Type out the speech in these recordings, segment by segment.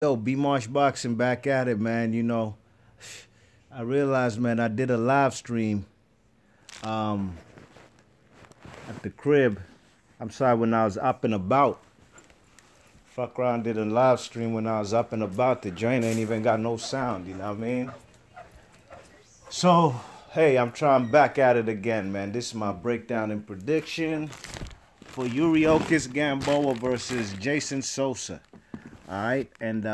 Yo, B Marsh Boxing back at it, man. I realized, man, I did a live stream um, at the crib. I'm sorry, when I was up and about. Fuck around, did a live stream when I was up and about. The joint ain't even got no sound, you know what I mean? So, hey, I'm trying back at it again, man. This is my breakdown and prediction for Yuriokis Gamboa versus Jason Sosa. All right, and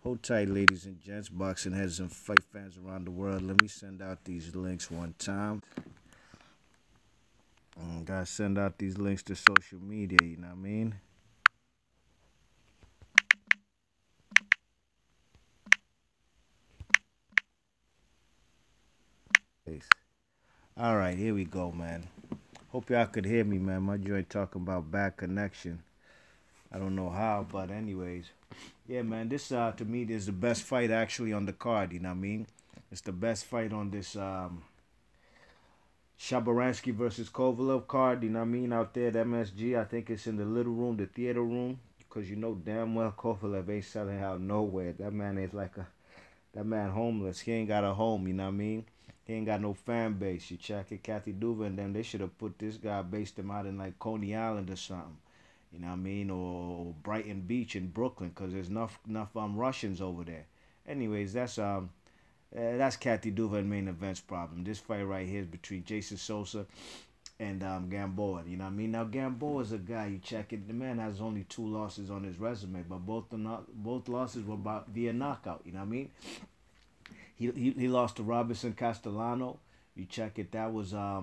hold tight, ladies and gents, boxing heads and fight fans around the world. Let me send out these links one time. Gotta send out these links to social media, you know what I mean? All right, here we go, man. Hope y'all could hear me, man. My joint talking about bad connection. I don't know how, but anyways. Yeah, man, this to me is the best fight actually on the card, you know what I mean? It's the best fight on this Shabaransky versus Kovalev card, you know what I mean, out there at MSG. I think it's in the little room, the theater room, because you know damn well Kovalev ain't selling out nowhere. That man is that man homeless. He ain't got a home, you know what I mean? He ain't got no fan base. You check it, Kathy Duva and them, they should have put this guy, based him out in like Coney Island or something. You know what I mean? Or Brighton Beach in Brooklyn, because there's enough Russians over there. Anyways, that's Kathy Duva and main event's problem. This fight right here is between Jason Sosa and Gamboa. You know what I mean? Now Gamboa is a guy, you check it. The man has only 2 losses on his resume, but both losses were via knockout. You know what I mean? He lost to Robinson Castellano. You check it. That was a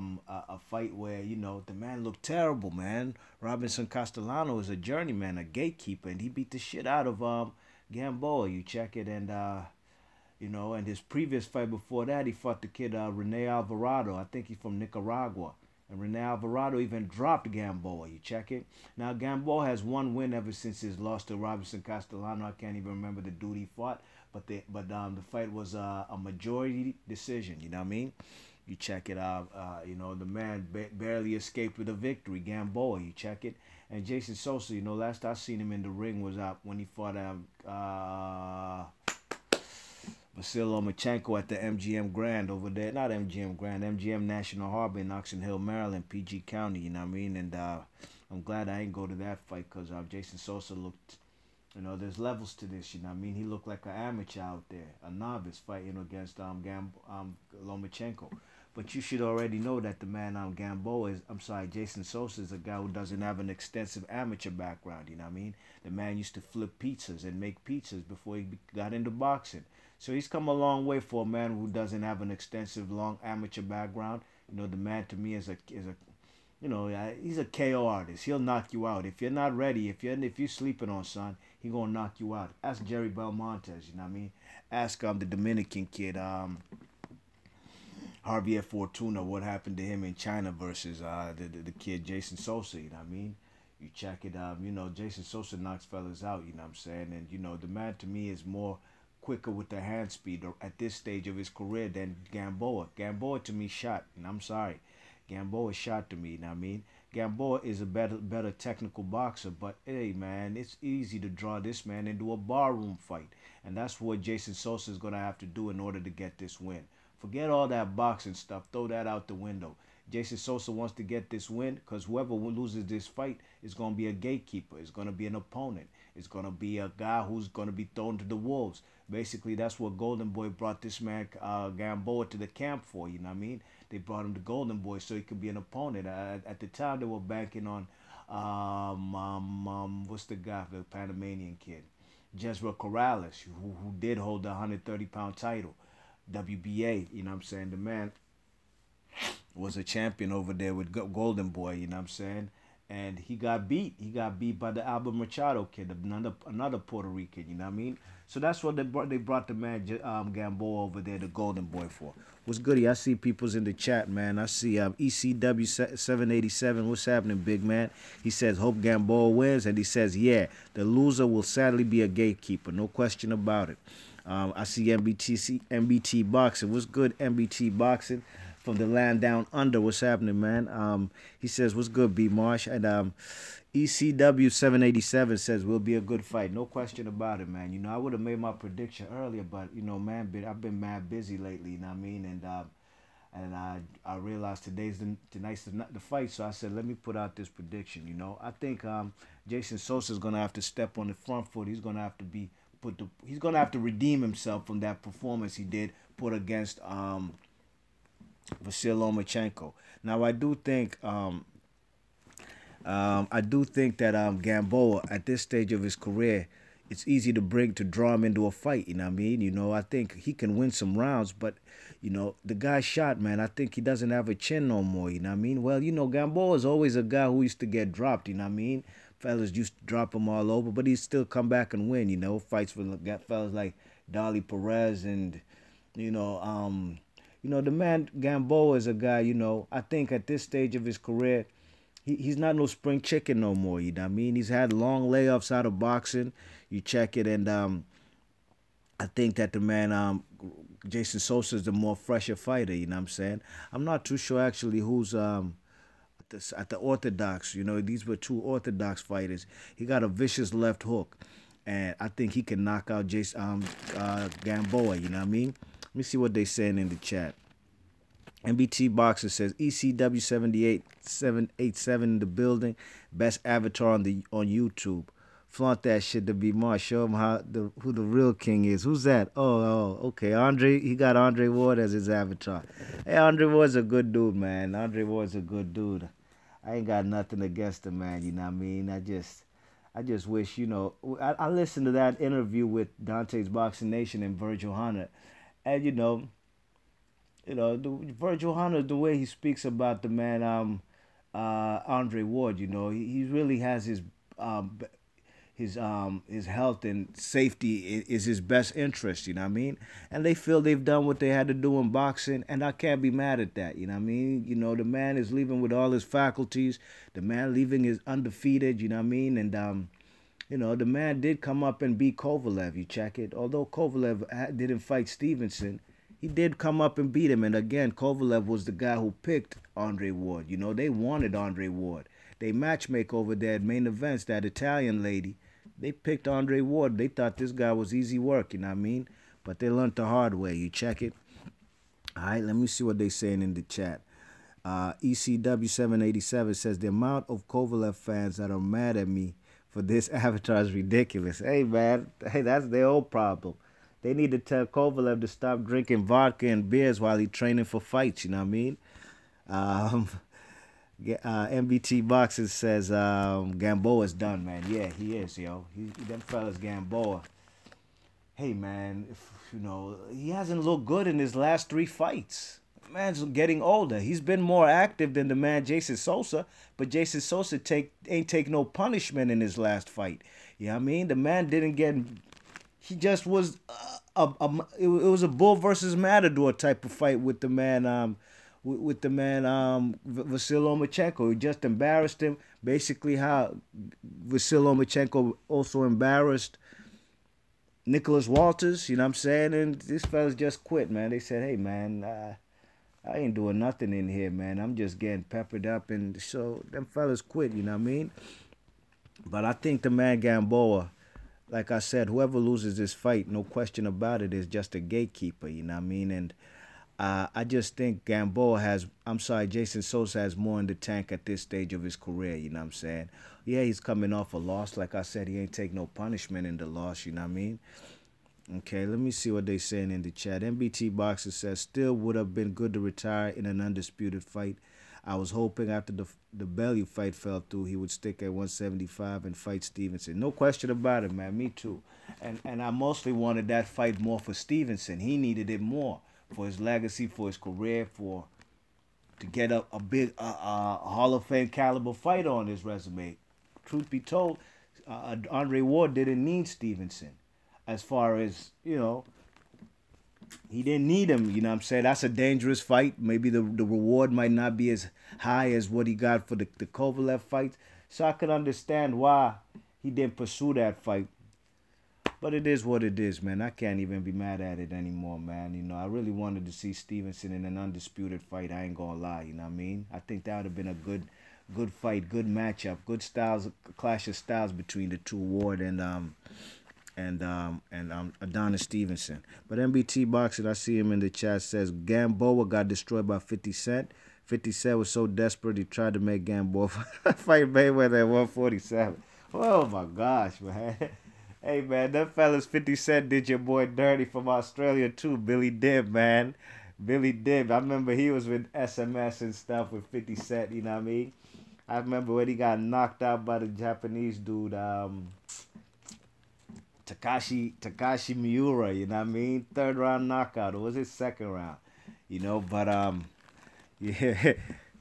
fight where the man looked terrible, man. Robinson Castellano is a journeyman, a gatekeeper, and he beat the shit out of Gamboa. You check it, and and his previous fight before that, he fought the kid Rene Alvarado. I think he's from Nicaragua. And Rene Alvarado even dropped Gamboa. You check it. Now Gamboa has one win ever since his loss to Robinson Castellano. I can't even remember the dude he fought, but the fight was a majority decision. You know what I mean? You check it out. The man barely escaped with a victory. Gamboa. You check it. And Jason Sosa. Last I seen him in the ring was when he fought Vasil Lomachenko at the MGM Grand over there. Not MGM Grand, MGM National Harbor in Oxon Hill, Maryland, PG County, you know what I mean? And I'm glad I ain't go to that fight because Jason Sosa looked, there's levels to this, you know what I mean? He looked like an amateur out there, a novice fighting against Lomachenko. But you should already know that the man Gamboa Jason Sosa is a guy who doesn't have an extensive amateur background, you know what I mean? The man used to flip pizzas and make pizzas before he got into boxing. So he's come a long way for a man who doesn't have an extensive, long amateur background. The man to me is he's a KO artist. He'll knock you out if you're not ready. If you're sleeping on son, he gonna knock you out. Ask Jerry Belmontes. You know what I mean? Ask the Dominican kid Javier Fortuna what happened to him in China versus the kid Jason Sosa. You know what I mean? You check it. Jason Sosa knocks fellas out. You know what I'm saying? And the man to me is more quicker with the hand speed at this stage of his career than Gamboa. Gamboa to me shot, and I'm sorry. Gamboa shot to me, you know what I mean? Gamboa is a better technical boxer, but hey man, it's easy to draw this man into a barroom fight. And that's what Jason Sosa is gonna have to do in order to get this win. Forget all that boxing stuff, throw that out the window. Jason Sosa wants to get this win because whoever loses this fight is going to be a gatekeeper. It's going to be an opponent. It's going to be a guy who's going to be thrown to the wolves. Basically, that's what Golden Boy brought this man Gamboa to the camp for. You know what I mean? They brought him to Golden Boy so he could be an opponent. At the time, they were banking on what's the guy, the Panamanian kid, Jezreel Corrales, who did hold the 130-pound title, WBA. You know what I'm saying? The man was a champion over there with Golden Boy, you know what I'm saying? And he got beat. He got beat by the Albert Machado kid, another Puerto Rican, you know what I mean? So that's what they brought the man Gamboa over there, the Golden Boy, for. What's goody? I see people's in the chat, man. I see ECW 787. What's happening, big man? He says, hope Gamboa wins. And he says, yeah, the loser will sadly be a gatekeeper. No question about it. I see MBT Boxing. What's good, MBT Boxing? from the land down under. What's happening, man? He says, "What's good, B Marsh?" And ECW 787 says, "Will be a good fight, no question about it, man." You know, I would have made my prediction earlier, but you know, man, I've been mad busy lately. You know what I mean? And I realized tonight's the fight, so I said, let me put out this prediction. You know, I think Jason Sosa is gonna have to step on the front foot. He's gonna have to he's gonna have to redeem himself from that performance he did put against Vasyl Lomachenko. Now I do think that Gamboa at this stage of his career, it's easy to draw him into a fight. You know what I mean? You know, I think he can win some rounds, but you know, the guy shot, man. I think he doesn't have a chin no more. You know what I mean? Well, you know, Gamboa is always a guy who used to get dropped. You know what I mean? Fellas used to drop him all over, but he still come back and win. You know, fights for fellas like Dolly Perez and you know, the man Gamboa is a guy. You know, I think at this stage of his career, he's not no spring chicken no more. You know what I mean? He's had long layoffs out of boxing. You check it, and I think that the man Jason Sosa is the more fresher fighter. You know what I'm saying? I'm not too sure actually who's at the orthodox. You know, these were two orthodox fighters. He got a vicious left hook, and I think he can knock out Gamboa. You know what I mean? Let me see what they saying in the chat. MBT Boxer says ECW 787 in the building, best avatar on YouTube. Flaunt that shit to be Marsh. Show him who the real king is. Who's that? Oh, okay. Andre, he got Andre Ward as his avatar. Hey, Andre Ward's a good dude, man. Andre Ward's a good dude. I ain't got nothing against him, man. You know what I mean? I just wish, you know, I listened to that interview with Dante's Boxing Nation and Virgil Hunter, and you know, Virgil Hunter, the way he speaks about the man, Andre Ward, you know, he really has his health and safety is his best interest, you know what I mean? And they feel they've done what they had to do in boxing, and I can't be mad at that, you know what I mean? You know, the man is leaving with all his faculties. The man leaving is undefeated, you know what I mean? And, you know, the man did come up and beat Kovalev, you check it. Although Kovalev didn't fight Stevenson, he did come up and beat him. And again, Kovalev was the guy who picked Andre Ward. You know, they wanted Andre Ward. They matchmake over there at Main Events, that Italian lady. They picked Andre Ward. They thought this guy was easy work, you know what I mean? But they learned the hard way. You check it. All right, let me see what they're saying in the chat. ECW 787 says, the amount of Kovalev fans that are mad at me for this avatar is ridiculous. Hey, man, hey, that's their own problem. They need to tell Kovalev to stop drinking vodka and beers while he's training for fights, you know what I mean? MBT Boxing says Gamboa's done, man. Yeah, he is, yo. Them fellas Gamboa. Hey, man, you know, he hasn't looked good in his last 3 fights. Man's getting older. He's been more active than the man Jason Sosa, but Jason Sosa ain't take no punishment in his last fight. You know what I mean? The man didn't get... He just was... it was a bull versus matador type of fight with the man... Vasyl Lomachenko. He just embarrassed him. Basically how Vasyl Lomachenko also embarrassed Nicholas Walters, you know what I'm saying? And these fellas just quit, man. They said, hey, man, I ain't doing nothing in here, man. I'm just getting peppered up. And so them fellas quit, you know what I mean? But I think the man Gamboa, like I said, whoever loses this fight, no question about it, is just a gatekeeper, you know what I mean? And I just think Jason Sosa has more in the tank at this stage of his career, you know what I'm saying? Yeah, he's coming off a loss. Like I said, he ain't take no punishment in the loss, you know what I mean? Okay, let me see what they saying in the chat. MBT Boxer says, still would have been good to retire in an undisputed fight. I was hoping after the Bellew fight fell through, he would stick at 175 and fight Stevenson. No question about it, man. Me too. And I mostly wanted that fight more for Stevenson. He needed it more for his legacy, for his career, to get a big Hall of Fame caliber fighter on his resume. Truth be told, Andre Ward didn't need Stevenson. As far as, you know, he didn't need him, you know what I'm saying? That's a dangerous fight. Maybe the reward might not be as high as what he got for the Kovalev fight. So I could understand why he didn't pursue that fight. But it is what it is, man. I can't even be mad at it anymore, man. I really wanted to see Stevenson in an undisputed fight. I ain't gonna lie, you know what I mean? I think that would have been a good fight, good matchup, good styles, clash of styles between the two, Ward and Adonis Stevenson. But MBT Boxing, I see him in the chat, says Gamboa got destroyed by 50 Cent. 50 Cent was so desperate he tried to make Gamboa fight Mayweather at 147. Oh my gosh, man. Hey man, that fellas 50 Cent did your boy dirty from Australia too, Billy Dib, man. Billy Dib. I remember he was with SMS and stuff with 50 Cent, you know what I mean? I remember when he got knocked out by the Japanese dude, Takashi Miura, you know what I mean? Third round knockout. Or was it second round? But yeah.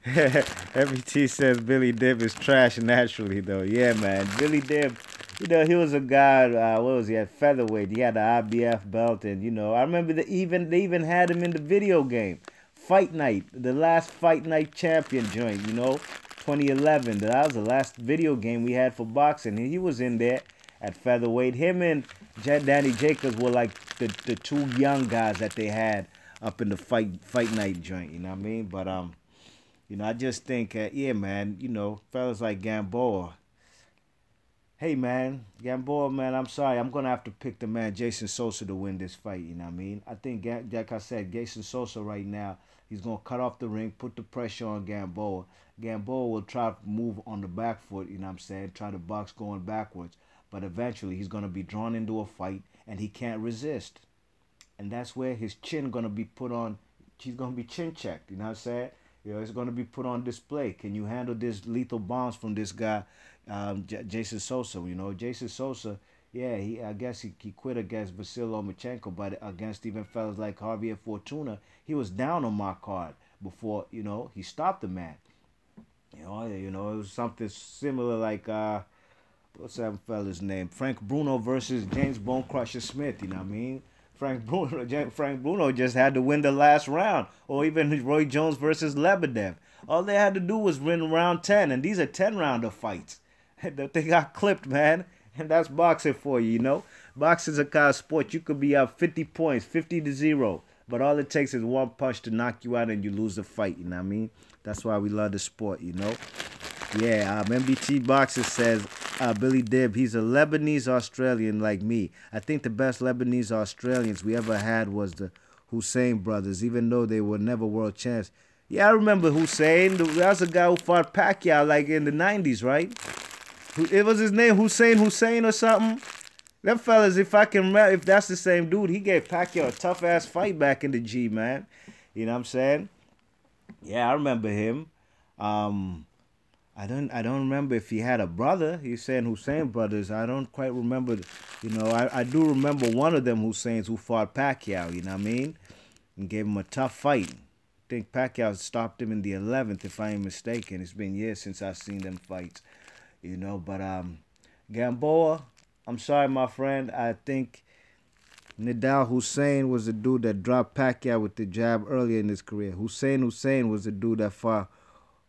MBT says Billy Dib is trash naturally though. Yeah, man. Billy Dib, he was a guy, what was he at featherweight? He had the IBF belt, and I remember they even had him in the video game. Fight Night, the last Fight Night champion joint, 2011. That was the last video game we had for boxing. And he was in there at featherweight. Him and Danny Jacobs were like the two young guys that they had up in the Fight Night joint, you know what I mean? But I just think, yeah, man, fellas like Gamboa. Hey, man, Gamboa, man, I'm sorry. I'm going to have to pick the man, Jason Sosa, to win this fight, you know what I mean? I think, like I said, Jason Sosa right now, he's going to cut off the ring, put the pressure on Gamboa. Gamboa will try to move on the back foot, you know what I'm saying, try to box going backwards. But eventually, he's going to be drawn into a fight, and he can't resist. And that's where his chin going to be put on. He's going to be chin checked, you know what I'm saying? It's going to be put on display. Can you handle this lethal bombs from this guy, Jason Sosa? Jason Sosa, yeah, I guess he quit against Vasyl Lomachenko, but against even fellas like Javier Fortuna, he was down on my card before, he stopped the man. It was something similar like, what's that fella's name? Frank Bruno versus James Bone Crusher Smith, you know what I mean? Frank Bruno just had to win the last round. Or even Roy Jones versus Lebedev. All they had to do was win round 10. And these are 10-rounder fights. They got clipped, man. And that's boxing for you, Boxing's a kind of sport. You could be up 50 points, 50-0. But all it takes is one punch to knock you out and you lose the fight, you know what I mean? That's why we love the sport, Yeah, MBT Boxer says, Billy Dib, he's a Lebanese Australian like me. I think the best Lebanese Australians we ever had was the Hussein brothers, even though they were never world champs. Yeah, I remember Hussein. That was a guy who fought Pacquiao like in the 90s, right? It was his name, Hussein Hussein or something. Them fellas, if I can remember, if that's the same dude, he gave Pacquiao a tough-ass fight back in the G, man. You know what I'm saying? Yeah, I remember him. I don't remember if he had a brother. He's saying Hussein brothers. I don't quite remember. I do remember one of them Husseins who fought Pacquiao, you know what I mean? And gave him a tough fight. I think Pacquiao stopped him in the 11th, if I ain't mistaken. It's been years since I've seen them fights, But Gamboa, I'm sorry, my friend. I think Nidal Hussein was the dude that dropped Pacquiao with the jab earlier in his career. Hussein Hussein was the dude that fought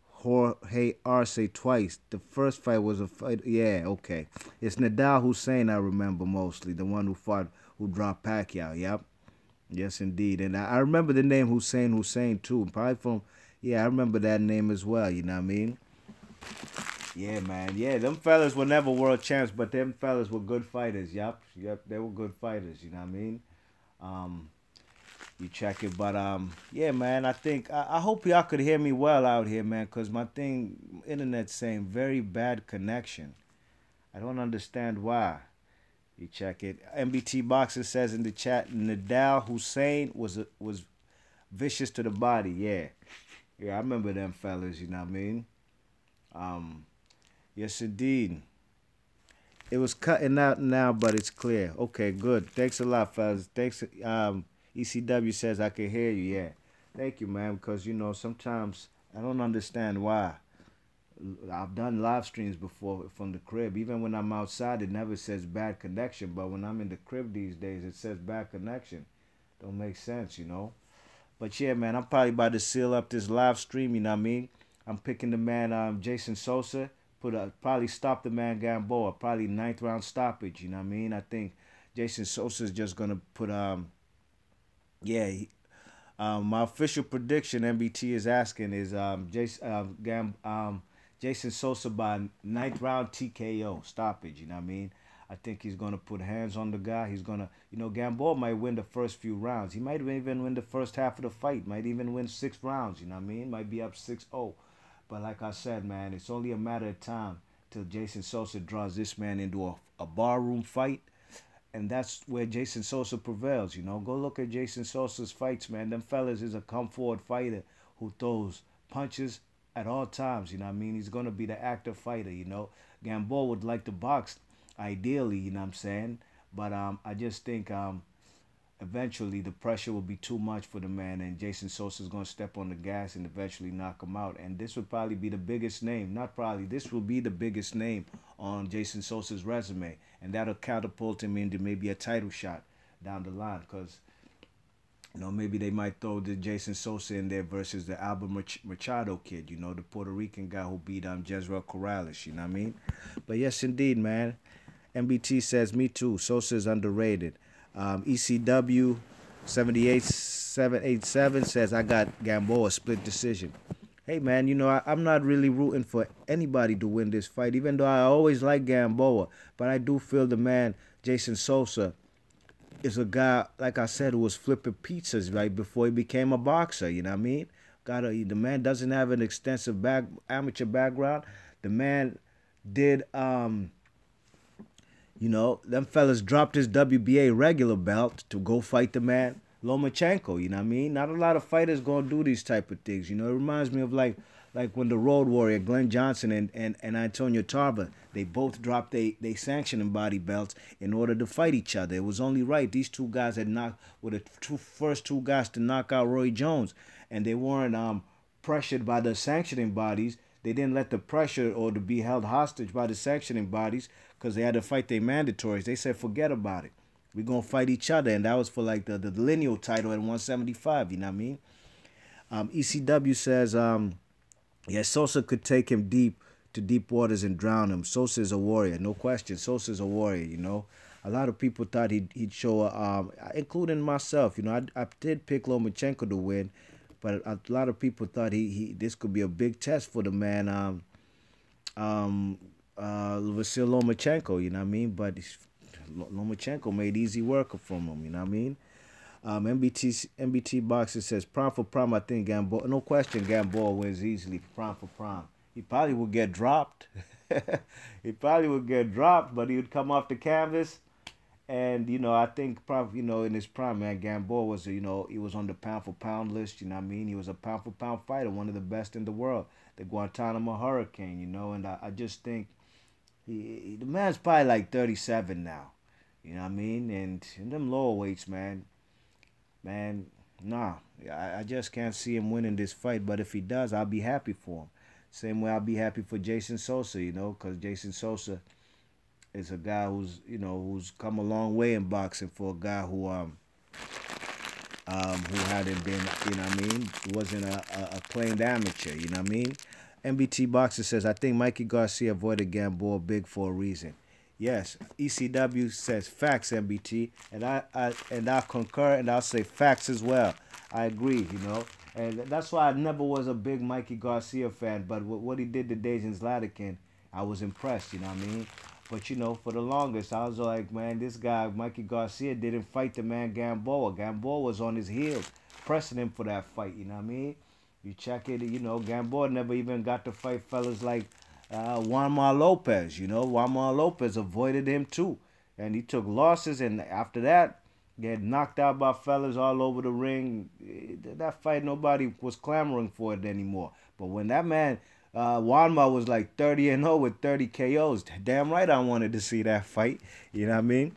Jorge Arce twice. The first fight was a fight. Yeah, okay. It's Nidal Hussein I remember mostly. The one who dropped Pacquiao. Yep. Yes, indeed. And I remember the name Hussein Hussein too. Probably from, I remember that name as well. You know what I mean? Yeah, man. Yeah, them fellas were never world champs, but them fellas were good fighters. Yep. They were good fighters. You know what I mean? You check it, but yeah, man. I hope y'all could hear me well out here, man, cause my internet's saying very bad connection. I don't understand why. You check it. MBT Boxer says in the chat, Nidal Hussein was vicious to the body. Yeah, I remember them fellas. You know what I mean? Yes, indeed. It was cutting out now, but it's clear. Okay, good. Thanks a lot, fellas. Thanks. ECW says I can hear you. Yeah, thank you, man. Because sometimes I don't understand why. I've done live streams before from the crib. Even when I'm outside, it never says bad connection. But when I'm in the crib these days, it says bad connection. Don't make sense, But yeah, man, I'm probably about to seal up this live stream. You know what I mean? I'm picking the man, Jason Sosa. Probably stop the man Gamboa. Probably 9th round stoppage. You know what I mean? I think Jason Sosa is just gonna put yeah. My official prediction MBT is asking is Jason Sosa by ninth round TKO stoppage. You know what I mean? I think he's gonna put hands on the guy. He's gonna, Gamboa might win the first few rounds. He might even win the first half of the fight. Might even win 6 rounds. You know what I mean? Might be up 6-0. But like I said, man, it's only a matter of time till Jason Sosa draws this man into a barroom fight. And that's where Jason Sosa prevails, Go look at Jason Sosa's fights, man. Them fellas is a come-forward fighter who throws punches at all times, you know what I mean? He's going to be the active fighter, Gamboa would like to box, ideally, you know what I'm saying? But I just think eventually the pressure will be too much for the man, and Jason Sosa is going to step on the gas and eventually knock him out. And this would probably be the biggest name, not probably, this will be the biggest name on Jason Sosa's resume, and that'll catapult him into maybe a title shot down the line, because maybe they might throw the Jason Sosa in there versus the Albert Machado kid, the Puerto Rican guy who beat Jezreel Corrales, you know what I mean? But yes, indeed, man. MBT says, me too. Sosa is underrated. ECW 78787 says, I got Gamboa split decision. Hey, man, I'm not really rooting for anybody to win this fight, even though I always like Gamboa. But I do feel the man, Jason Sosa, is a guy, like I said, who was flipping pizzas right before he became a boxer, you know what I mean? The man doesn't have an extensive amateur background. The man did, them fellas dropped his WBA regular belt to go fight the man Lomachenko, you know what I mean? Not a lot of fighters gonna do these type of things, It reminds me of like when the Road Warrior, Glenn Johnson and Antonio Tarver, they both dropped they sanctioning body belts in order to fight each other. It was only right. These two guys were the first two guys to knock out Roy Jones, and they weren't pressured by the sanctioning bodies. They didn't let the pressure or to be held hostage by the sanctioning bodies because they had to fight their mandatories. They said, forget about it. We're going to fight each other. And that was for like the lineal title at 175, you know what I mean? ECW says, yeah, Sosa could take him to deep waters and drown him. Sosa is a warrior, no question. Sosa is a warrior, A lot of people thought he'd show, including myself, I did pick Lomachenko to win, but a lot of people thought this could be a big test for the man, Vasil Lomachenko, you know what I mean? But Lomachenko made easy work from him, you know what I mean? MBT Boxer says, prime for prime, I think Gamboa, no question, Gamboa wins easily, prime for prime. He probably would get dropped. He probably would get dropped, but he would come off the canvas. And, I think, probably, in his prime, man, Gamboa was, he was on the pound for pound list, you know what I mean? He was a pound for pound fighter, one of the best in the world, the Guantanamo Hurricane, and I just think the man's probably like 37 now, you know what I mean? And in them lower weights, man, nah, I just can't see him winning this fight. But if he does, I'll be happy for him. Same way I'll be happy for Jason Sosa, because Jason Sosa is a guy who's come a long way in boxing for a guy who hadn't been, you know what I mean, wasn't a acclaimed amateur, you know what I mean? MBT Boxer says, I think Mikey Garcia avoided Gamboa big for a reason. Yes, ECW says facts, MBT, and I concur, and I'll say facts as well. I agree, and that's why I never was a big Mikey Garcia fan, but what he did to Dejan Zlatikin, I was impressed, you know what I mean? But, for the longest, I was like, man, this guy, Mikey Garcia, didn't fight the man Gamboa. Gamboa was on his heels, pressing him for that fight, you know what I mean? You check it, Gamboa never even got to fight fellas like Juanma Lopez, Juanma Lopez avoided him too. And he took losses, and after that, get knocked out by fellas all over the ring. That fight, nobody was clamoring for it anymore. But when that man, Juanma was like 30-0 with 30 KOs, damn right I wanted to see that fight. You know what I mean?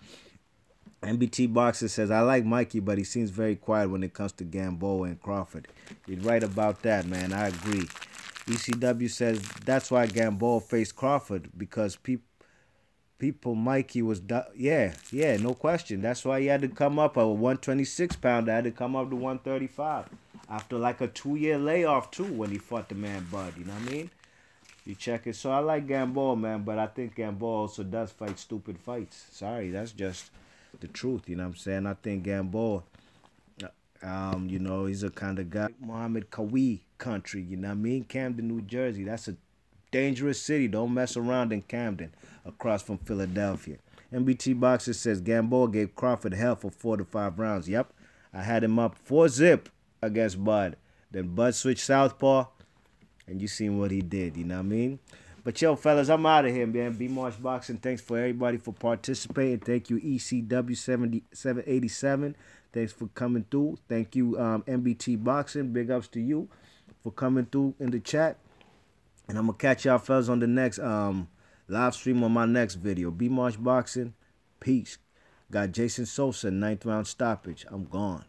MBT Boxer says, I like Mikey, but he seems very quiet when it comes to Gamboa and Crawford. You're right about that, man. I agree. ECW says, that's why Gamboa faced Crawford, because people Mikey was, yeah, no question. That's why he had to come up, a 126 pounder had to come up to 135 after like a 2-year layoff too when he fought the man Bud, you know what I mean? You check it. So I like Gamboa, man, but I think Gamboa also does fight stupid fights. Sorry, that's just the truth. You know what I'm saying? I think Gamboa, you know, he's a kind of guy. Muhammad Kawi country, you know what I mean? Camden, New Jersey. That's a dangerous city. Don't mess around in Camden, across from Philadelphia. MBT Boxer says Gamboa gave Crawford hell for 4 to 5 rounds. Yep. I had him up 4-zip against Bud. Then Bud switched southpaw, and you seen what he did, you know what I mean? But yo, fellas, I'm out of here, man. B Marsh Boxing. Thanks for everybody for participating. Thank you, ECW 787. Thanks for coming through. Thank you, MBT Boxing. Big ups to you for coming through in the chat. And I'm going to catch y'all fellas on the next live stream on my next video. B Marsh Boxing. Peace. Got Jason Sosa, 9th round stoppage. I'm gone.